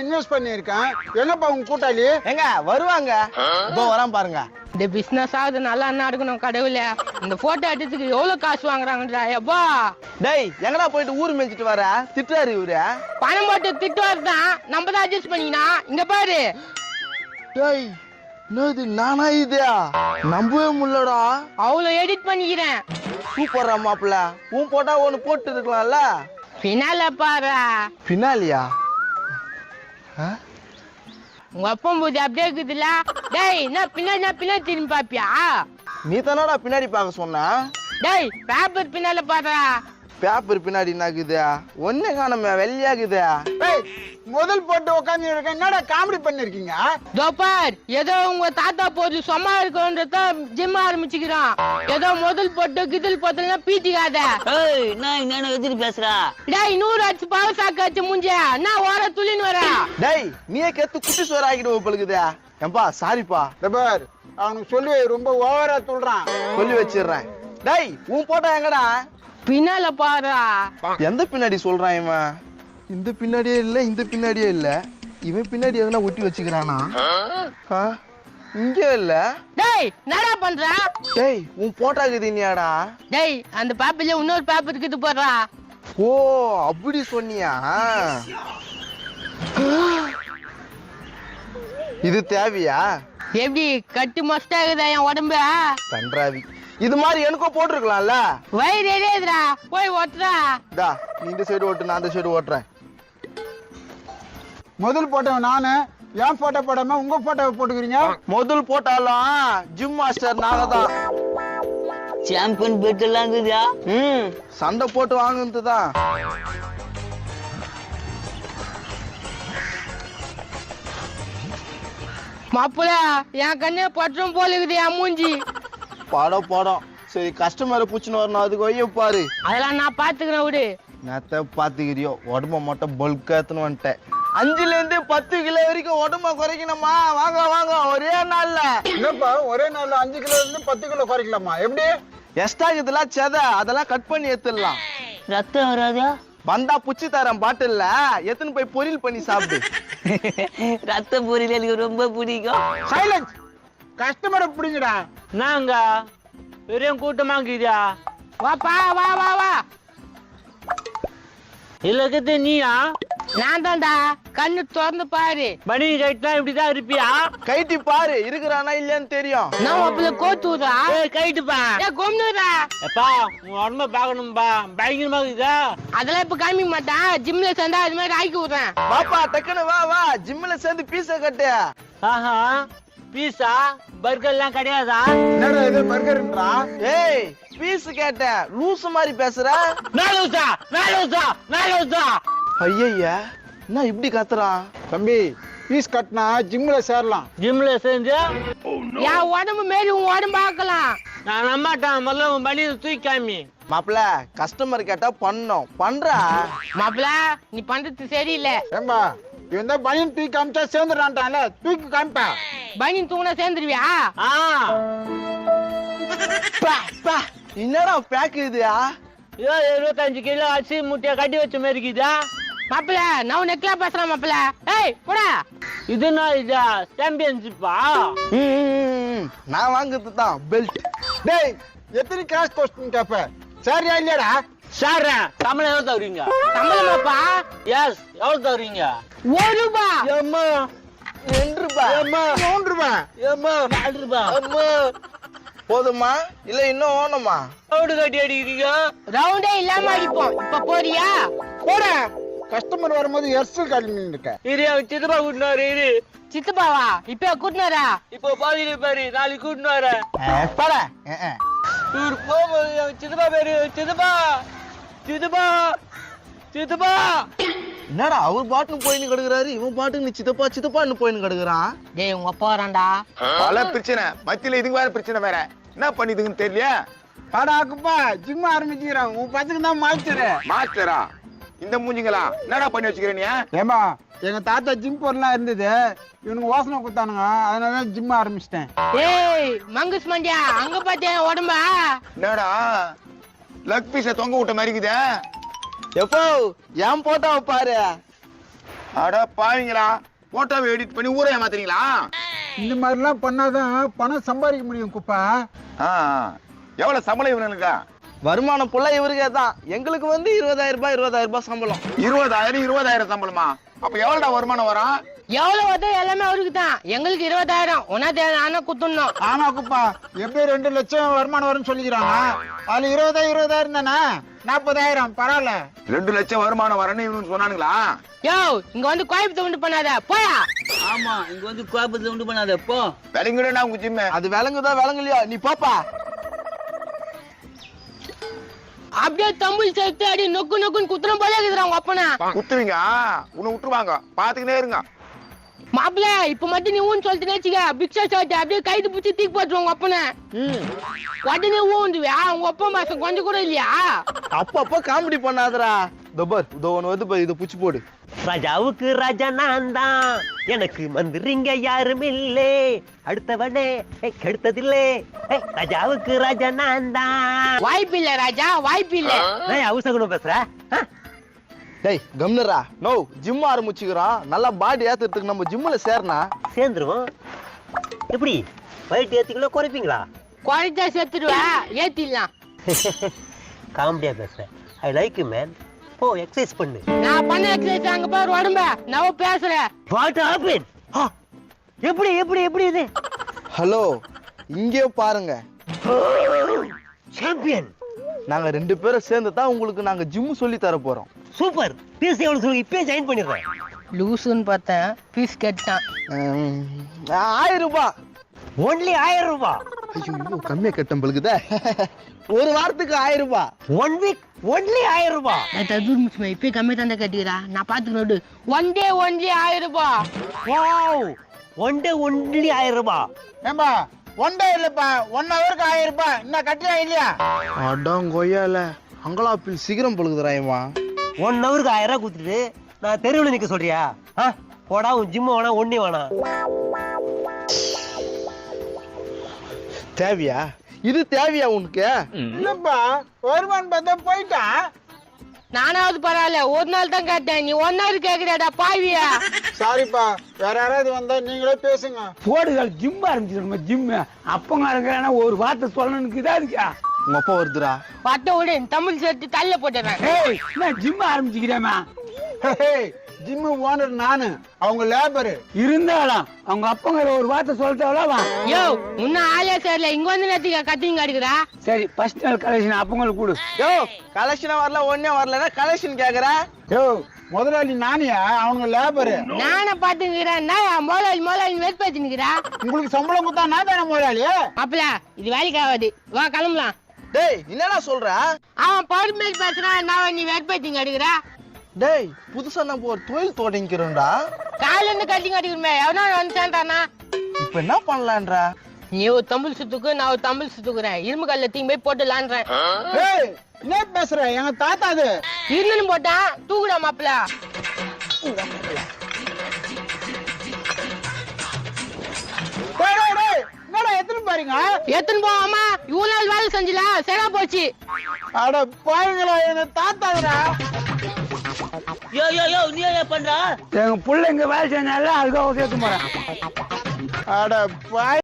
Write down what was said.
Invest பண்ணிருக்கேன். என்னப்பா உங்க கூட்டாளி எங்க வருவாங்க? இப்போ வரான் பாருங்க. இந்த பிசினஸ் ஆகுது நல்லா நடக்கணும் கடவுளே. இந்த போட்டோ எடுத்துக்கு எவ்வளவு காசு வாங்குறாங்கடா எப்பா. டேய் எங்கடா போயிட்டு ஊர் மேய்ச்சிட்டு வர? திட்டுறாரு இவரு. பணம் போட்டு திட்டுவாரு தான் நம்ம தான் அட்ஜஸ்ட் பண்ணிக்கினா. இங்க பாரு. டேய் என்னது நானா இது? நம்பவே முடியலடா. அவ்வளவு எடிட் பண்ணிக்கிறேன். சூப்பரா மாப்பிள்ள. உன் போட்டா ஒன்னு போட்டு இருக்கலாம்ல. பின்னால பாரு. பின்னாலியா? உங்க அப்பம் போது அப்படியே இருக்குதுல்ல. டேய் நான் பின்னாடி திரும்பி பாப்பியா? நீ தானடா பின்னாடி பார்க்க சொன்ன. டேய் பேப்பர் பின்னால பாரு. பேப்பர் பின்னாடி என்னாக்குது? ஒன்னே காணமே வெள்ளையாக்குது. முதல் போட்டு உட்காந்து இருக்கேன். என்னடா காமெடி பண்ணிருக்கீங்க? தோப்பார் ஏதோ உங்க தாத்தா போது சும்மா இருக்கன்றத ஜிம் ஆரம்பிச்சுக்கிறான். ஏதோ முதல் போட்டு கிதில் போட்டா பீத்திக்காத. நான் என்ன எதிர்த்து பேசுறா? டேய் 100 ஆச்சு பாவ சாக்காச்சு முஞ்ச. நான் ஓர துளின்னு வரா. டேய் நீயே கெத்து குட்டி சோறு ஆகிடுவோம் போலுக்குதே. ஏம்பா சாரிப்பா. டபர் அவனுக்கு சொல்லி ரொம்ப ஓவரா சொல்றான். சொல்லி வச்சிடுறேன். டேய் உன் போட்டா எங்கடா? பின்னால பாரு. எந்த பின்னாடி சொல்றான் இவன்? இந்த பின்னாடியே இல்ல இந்த பின்னாடியே இல்ல. இவன் பின்னாடி எதனா ஒட்டி வச்சுக்கிறானா? இங்க இல்ல. டேய் என்னடா பண்ற? டேய் உன் போட்டா இருக்குதுனியாடா? டேய் அந்த பேப்பர்ல இன்னொரு பேப்பர் இருக்குது போறா. ஓ அப்படி சொன்னியா? இது தேவையா? எப்படி கட்டு மஸ்டா இருக்குதா என் உடம்பு? கன்றாவி. இது மாதிரி எனக்கும் போட்டிருக்கலாம்ல. வயிறு எரியுதுடா போய் ஓட்டுறா. டா நீ இந்த சைடு ஓட்டு நான் அந்த சைடு ஓட்டுறேன். முதல் போட்டோ நானு. ஏன் போட்டோ போடாம உங்க போட்டோவை போட்டுக்கிறீங்க? முதல் போட்டாலும் ஜிம் மாஸ்டர் நாங்கதான். சாம்பியன் பெட் எல்லாம் இருக்குதா? சண்டை போட்டு வாங்குனதுதான். மாப்பிள்ள என் கண்ணே பற்றும் போல இருக்குது என் மூஞ்சி. படம் சரி கஸ்டமரை பூச்சின்னு வரணும். அதுக்கு வைய பாரு. அதெல்லாம் நான் பாத்துக்கிறேன் விடு. நேத்த பாத்துக்கிறியோ உடம்ப மட்டும் பல்க் ஏத்துன்னு வந்துட்டேன். 5ல இருந்து 10 கிலோ வரைக்கும் உடம்ப குறைக்கணுமா? வாங்க வாங்க ஒரே நாள்ல. என்னப்பா ஒரே நாள்ல 5 கிலோ இருந்து 10 கிலோ குறைக்கலாமா? எப்படி? எக்ஸ்ட்ரா இதெல்லாம் செத அதெல்லாம் கட் பண்ணி ஏத்துடலாம். ரத்தம் வராதா? வந்தா புச்சி தரேன் பாட்டில்ல எத்தனை போய் பொரியல் பண்ணி சாப்பிடு. ரத்த பொரியல் எனக்கு ரொம்ப பிடிக்கும். சைலன்ஸ். கஸ்டமரை பிடிங்கடா. நாங்க பெரிய கூட்டமாக்குதா? வாப்பா வா வா வா. இல்ல நீயா? நான் தான்டா. கண்ணு திறந்து பாரு. மணி கைட்லாம் இப்படிதான் இருப்பியா? கைட்டி பாரு இருக்கிறானா இல்லையான்னு தெரியும். நான் அப்பல கோத்துறா. கைட்டுப்பா. கொம்னுடா. எப்பா உன் உடம்ப பாக்கணும்பா. பயங்கரமா இருக்குதா? அதெல்லாம் இப்ப காமிக்க மாட்டேன். ஜிம்ல சேர்ந்தா அது மாதிரி ஆக்கி விடுறேன். பாப்பா டக்குனு வா வா ஜிம்ல சேர்ந்து பீஸ கட்டு. ஆஹா பீஸா பர்கர் எல்லாம் கிடையாதா? என்னடா இது பர்கர்ன்றா? ஏய் பீஸ் கேட்டேன். லூசு மாதிரி பேசுற. நாலு ஐயா என்ன இப்படி கத்துறான்? தம்பி பீஸ் கட்டினா ஜிம்ல சேரலாம். ஜிம்ல சேர்ந்து என் உடம்பு மாரி உன் உடம்பு ஆக்கலாம். நான் நம்மாட்டான். முதல்ல உன் மணி தூக்கி காமி. மாப்பிள கஸ்டமர் கேட்டா பண்ணோம் பண்றா. மாப்பிள்ள நீ பண்றது சரியில்லை. ஏம்பா இவன் தான் பனியன் தூக்கி காமிச்சா சேர்ந்துடான்ட்டான்ல. தூக்கி காமிப்பா. பனியன் தூங்கினா சேர்ந்துருவியா? என்னடா பேக் இதுயா? 25 கிலோ அரிசி முட்டைய கட்டி வச்ச மாதிரி இருக்குதா? மாப்பிள்ள நான் நெக்லா பேசுறேன் மாப்பிள்ள. ஏய் போடா. இதுனா இதா சாம்பியன்ஷிப்பா? நான் வாங்குறது தான் பெல்ட். டேய் எத்தனை கிராஸ் கொஸ்டின் கேப்ப? சரியா இல்லையாடா? சார் சம்பளம் எவ்வளவு தருவீங்க? சம்பளமாப்பா? எஸ் எவ்வளவு தருவீங்க? 1 ரூபாய். ஏம்மா 2 ரூபாய். ஏம்மா 3 ரூபாய். ஏம்மா 4 ரூபாய். அம்மா போதுமா இல்ல இன்னும் ஓணுமா? ரவுண்டு கட்டி அடிக்கிறீங்க. ரவுண்டே இல்லாம அடிப்போம். இப்ப போறியா? போடா. கஸ்டமர் வரும்போது எர்சல் காட்டி இருக்க. இரு சித்தப்பா கூட்டினாரு. இரு சித்தப்பாவா? இப்ப கூட்டினாரா? இப்போ பாதியில பாரு நாளைக்கு கூட்டினாரு. போடா. இவர் போகும்போது சித்தப்பா பேரு சித்தப்பா சித்தப்பா சித்தப்பா. என்னடா அவர் பாட்டுன்னு போயின்னு கிடக்குறாரு. இவன் பாட்டுன்னு சித்தப்பா சித்தப்பான்னு போயின்னு கிடக்குறான். டேய் உங்க அப்பா வரான்டா. பல பிரச்சனை மத்தியில இதுக்கு வேற பிரச்சனை வேற. என்ன பண்ணிதுன்னு தெரியல. பாடாக்குப்பா ஜிம் ஆரம்பிச்சுக்கிறான். உன் பசங்க தான் மாஸ்டரு. மாஸ்டரா இந்த மூஞ்சிங்களா என்னடா பண்ணி வச்சுக்கிறீங்க? ஏமா எங்க தாத்தா ஜிம் பொருளா இருந்தது. இவனுக்கு வாசனை கொடுத்தானுங்க. அதனால ஜிம் ஆரம்பிச்சிட்டேன். ஏய் மங்குஸ் மண்டியா அங்க பாத்தியா உடம்பா? என்னடா லக் பீஸ தொங்க விட்ட மாதிரி இருக்குதே. எப்போ ஏன் போட்டோ பாரு. அட பாவீங்களா, போட்டோவை எடிட் பண்ணி ஊரை ஏமாத்துறீங்களா? இந்த மாதிரிலாம் பண்ணாதான் பணம் சம்பாதிக்க முடியும் குப்பா. ஆ, எவ்வளவு சம்பளம் இவனுக்கா? வருமானம் புள்ள இவருக்கே தான். எங்களுக்கு வந்து 20,000 ரூபாய் சம்பளம். 20,000 சம்பளமா? அப்ப எவ்வளவுடா வருமானம் வரும்? எவ்வளவு வருதோ எல்லாமே அவருக்கு தான். எங்களுக்கு 20,000 ஒன்னா தேவை குத்துணும். ஆமா குப்பா, எப்படி 2 லட்சம் வருமானம் வரும்னு சொல்லிக்கிறாங்க. அதுல 20,000 தானே, 40,000 பரவாயில்ல. 2 லட்சம் வருமானம் வரணும் இவனு சொன்னானுங்களா? யோ, இங்க வந்து கோயம்புத்தூர் உண்டு பண்ணாத, போயா. ஆமா, இங்க வந்து கோபத்துல உண்டு பண்ணாத போ. விளங்குடா உங்க ஜிம்மு. அது விளங்குதா விளங்கலையா, நீ பாப்பா. அப்படியே தம்புள் சேர்த்து அடி நொக்கு நொக்குன்னு குத்துறம் போல இருக்குதுடா உங்க அப்பனா. குத்துவீங்க, உன்னை விட்டுருவாங்க, பாத்துக்கினே இருங்க. மாப்பிள்ள, இப்ப மட்டும் நீ ஊன்னு சொல்லிட்டு வச்சுக்க, பிக்சா சாட்டு அப்படியே கைது பிடிச்சி தூக்கி போட்டுருவோம் உங்க அப்பனை. உடனே ஊந்துவியா? உங்க அப்பா மாசம் கொஞ்சம் கூட இல்லையா? அப்பப்ப காமெடி பண்ணாதடா. தபர் இதோ ஒன்று வந்து இதை புச்சு போடு. ராஜாவுக்கு ராஜா நான் தான், எனக்கு மந்திரிங்க யாரும் இல்லே, அடுத்தவனே கெடுத்ததில்லே, ராஜாவுக்கு ராஜா நான் தான். வாய்ப்பு இல்ல ராஜா, வாய்ப்பு இல்ல. அவசரம் பேசுற? டேய் கம்னரா, நோ ஜிம் ஆரம்பிச்சுக்கிறோம். நல்லா பாடி ஏத்துறதுக்கு நம்ம ஜிம்ல சேர்னா சேர்ந்துருவோம். எப்படி வயிற்று ஏத்திங்களா குறைப்பீங்களா? குறைச்சா செத்துடுவா, ஏத்திடலாம். காமெடியா பேசுறேன். I like you man. போ எக்ஸசைஸ் பண்ணு. நான் பண்ண எக்ஸசைஸ் அங்க பாரு உடம்ப, நான் பேசுறேன். What happen? எப்படி எப்படி எப்படி இது? ஹலோ, இங்கே பாருங்க. சாம்பியன். நாங்க 2 பேரும் சேர்ந்து தான் உங்களுக்கு நாங்க ஜிம் சொல்லி தர போறோம். சூப்பர். பீஸ் எவ்வளவு சொல்லுங்க, இப்பயே ஜாயின் பண்ணிடுறேன். லூசுன்னு பார்த்தேன், பீஸ் கேட்டான். 1000 ரூபாய். ஒன்லி 1000 ரூபாய்? ஐயோ, கம்மியா கட்டம் பழுகுதே. ஒரு வாரத்துக்கு 1000 ரூபாய். 1 வீக் ஒன்லி 1000 ரூபாய். இப்பயே கம்மி தந்த கட்டிக்கிறா, நான் பாத்துக்கணும். ஒன் டே ஒன்லி 1000 ரூபாய். வாவ், ஒன் டே ஒன்லி 1000 ரூபாய். ஏம்பா, 1 டே இல்லப்பா, 1 ஹவருக்கு 1000 ரூபாய். இன்னும் கட்டியா இல்லையா? அடங்கொய்யால அங்கலாப்பில் சீக்கிரம் பழுகுதுறாயமா. 1 ஹவருக்கு 1000 ரூபாய் கொடுத்துட்டு நான் தெருவில் நிக்க சொல்றியா? போடா, உன் ஜிம் வேணா, ஒண்ணே வேணா. தேவையா இது? தேவையா உனக்கு? இல்லப்பா, வருமானம் பார்த்தா போயிட்டான். நானாவது பரவாயில்ல, ஒரு நாள் தான் கேட்டேன், நீ 1 ஹவர் கேக்குறாடா பாவியா. சாரிப்பா, வேற யாராவது வந்தா நீங்களே பேசுங்க. போடுகள் ஜிம் ஆரம்பிச்சிருக்கோம். ஜிம் அப்பங்க இருக்கிறானா ஒரு வார்த்தை சொல்லணும்னு இதா இருக்கா? உங்க அப்பா வருதுடா. பட்ட விடு, தமிழ் சேர்த்து தள்ள போட்டுறேன். ஏய், நான் ஜிம் ஆரம்பிச்சுக்கிறேமா? ஜிம் ஓனர் நானு, அவங்க லேபரு. இருந்தாலும் அவங்க அப்பங்க ஒரு வார்த்தை சொல்லிட்டாவா? யோ, முன்ன ஆளே சரியில்ல, இங்க வந்து நேத்திக்க கட்டிங் அடிக்கிறா. சரி, ஃபர்ஸ்ட் நாள் கலெக்ஷன் அப்பங்களுக்கு கொடு. யோ, கலெக்ஷனா வரல, ஒண்ணே வரலன்னா கலெக்ஷன் கேக்குற? யோ, முதலாளி நானியா, அவங்க லேபரு. நானே பாத்துக்கிறேன், முதலாளி வெறுப்பேத்தி நிக்கிறா. உங்களுக்கு சம்பளம் கொடுத்தா நான் தானே முதலாளி. அப்பல இது வேலைக்கு ஆகாது, வா கிளம்பலாம். டேய், என்னடா சொல்ற? அவன் பவுர்மேல் பேசுறான், நான் நீ வெறுப்பேத்திங்க அடிக்கிறா. டேய், புதுசா நம்ம ஒரு தொழில் தொடங்கிக்கிறோம்டா. காலையில இருந்து கட்டிங் அடிக்கிறமே, எவனா வந்து சேர்ந்தானா? இப்ப என்ன பண்ணலான்றா? நீ ஒரு தமிழ் சுத்துக்கு, நான் ஒரு தமிழ் சுத்துக்குறேன். இரும்பு கல்ல தீங்க போய் போட்டுலான்றேன். ஏய், என்ன பேசுற? எங்க தாத்தா அது. இருந்துன்னு போட்டான், தூக்குடா மாப்பிள. என்னடா எத்தனை பாருங்க? எத்தனை போவாமா? இவ்வளவு நாள் வேலை செஞ்சல, சரியா போச்சு. அட பாருங்களா, எங்க தாத்தாடா. யோ யோ யோ, நீ என்ன பண்ற? எங்க பிள்ளைங்க வேலை செஞ்சால அதுக்காக சேர்த்து போறேன். அட பாய்.